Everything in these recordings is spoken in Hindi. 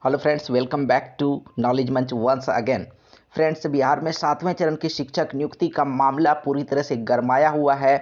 Hello friends, welcome back to knowledge मंच वंस अगेन। फ्रेंड्स, बिहार में 7वें चरण की शिक्षक नियुक्ति का मामला पूरी तरह से गरमाया हुआ है।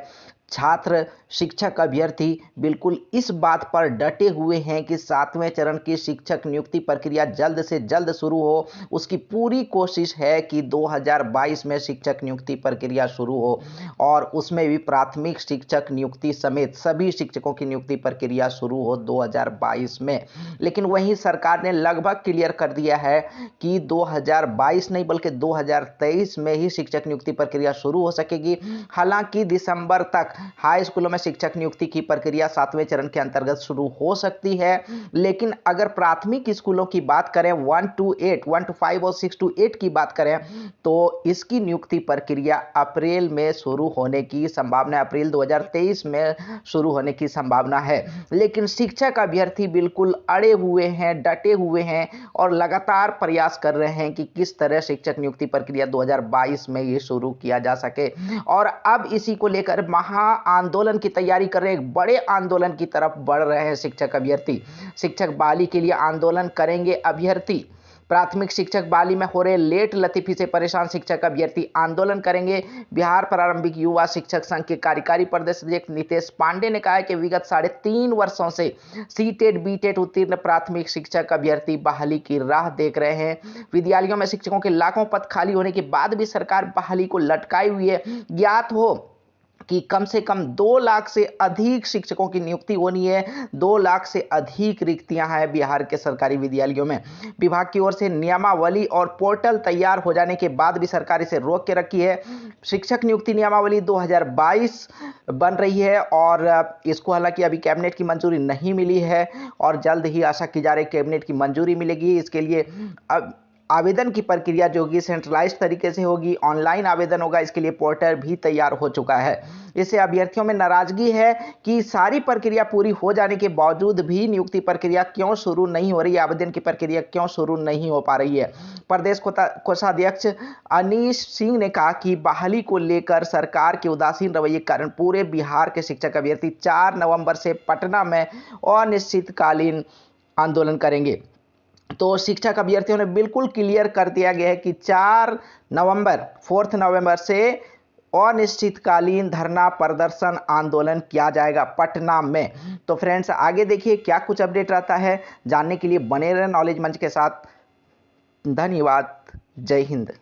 छात्र शिक्षक अभ्यर्थी बिल्कुल इस बात पर डटे हुए हैं कि 7वें चरण की शिक्षक नियुक्ति प्रक्रिया जल्द से जल्द शुरू हो। उसकी पूरी कोशिश है कि 2022 में शिक्षक नियुक्ति प्रक्रिया शुरू हो और उसमें भी प्राथमिक शिक्षक नियुक्ति समेत सभी शिक्षकों की नियुक्ति प्रक्रिया शुरू हो 2022 में। लेकिन वहीं सरकार ने लगभग क्लियर कर दिया है कि 2022 नहीं बल्कि 2023 में ही शिक्षक नियुक्ति प्रक्रिया शुरू हो सकेगी। हालांकि दिसंबर तक हाई स्कूलों में शिक्षक नियुक्ति की प्रक्रिया 7वें चरण के अंतर्गत शुरू हो सकती है। लेकिन अगर प्राथमिक स्कूलों की बात करें 1 to 5 और 6 to 8 की बात करें तो इसकी नियुक्ति प्रक्रिया अप्रैल में शुरू होने की संभावना, अप्रैल 2023 में शुरू होने की संभावना है। लेकिन शिक्षक अभ्यर्थी बिल्कुल अड़े हुए हैं, डटे हुए हैं और लगातार प्रयास कर रहे हैं कि किस तरह शिक्षक नियुक्ति प्रक्रिया 2022 में ये शुरू किया जा सके। और अब इसी को लेकर महा आंदोलन की तैयारी कर रहे हैं, एक बड़े आंदोलन की तरफ बढ़ रहे हैं शिक्षक अभ्यर्थी। शिक्षक बहाली के लिए आंदोलन करेंगे अभ्यर्थी। प्राथमिक शिक्षक बहाली में हो रहे लेट लतीफी से परेशान शिक्षक अभ्यर्थी आंदोलन करेंगे। बिहार प्रारंभिक युवा शिक्षक संघ के कार्यकारी प्रदेश अध्यक्ष नितेश पांडे ने कहा है कि विगत 3.5 वर्षों से सीटेट बीटेट उत्तीर्ण प्राथमिक शिक्षक अभ्यर्थी बहाली की राह देख रहे हैं। विद्यालयों में शिक्षकों के लाखों पद खाली होने के बाद भी सरकार बहाली को लटकाई हुई है। ज्ञात हो कि कम से कम 2 लाख से अधिक शिक्षकों की नियुक्ति होनी है। 2 लाख से अधिक रिक्तियां हैं बिहार के सरकारी विद्यालयों में। विभाग की ओर से नियमावली और पोर्टल तैयार हो जाने के बाद भी सरकार इसे रोक के रखी है। शिक्षक नियुक्ति नियमावली 2022 बन रही है और इसको हालांकि अभी कैबिनेट की मंजूरी नहीं मिली है और जल्द ही आशा की जा रही है कैबिनेट की मंजूरी मिलेगी। इसके लिए अब आवेदन की प्रक्रिया जो होगी सेंट्रलाइज्ड तरीके से होगी, ऑनलाइन आवेदन होगा। इसके लिए पोर्टल भी तैयार हो चुका है। इससे अभ्यर्थियों में नाराजगी है कि सारी प्रक्रिया पूरी हो जाने के बावजूद भी नियुक्ति प्रक्रिया क्यों शुरू नहीं हो रही है, आवेदन की प्रक्रिया क्यों शुरू नहीं हो पा रही है। प्रदेश कोषाध्यक्ष अनीश सिंह ने कहा कि बहाली को लेकर सरकार के उदासीन रवैये के कारण पूरे बिहार के शिक्षक अभ्यर्थी 4 नवंबर से पटना में अनिश्चितकालीन आंदोलन करेंगे। तो शिक्षक अभ्यर्थियों ने बिल्कुल क्लियर कर दिया गया है कि 4 नवंबर से अनिश्चितकालीन धरना प्रदर्शन आंदोलन किया जाएगा पटना में। तो फ्रेंड्स, आगे देखिए क्या कुछ अपडेट रहता है। जानने के लिए बने रहे नॉलेज मंच के साथ। धन्यवाद। जय हिंद।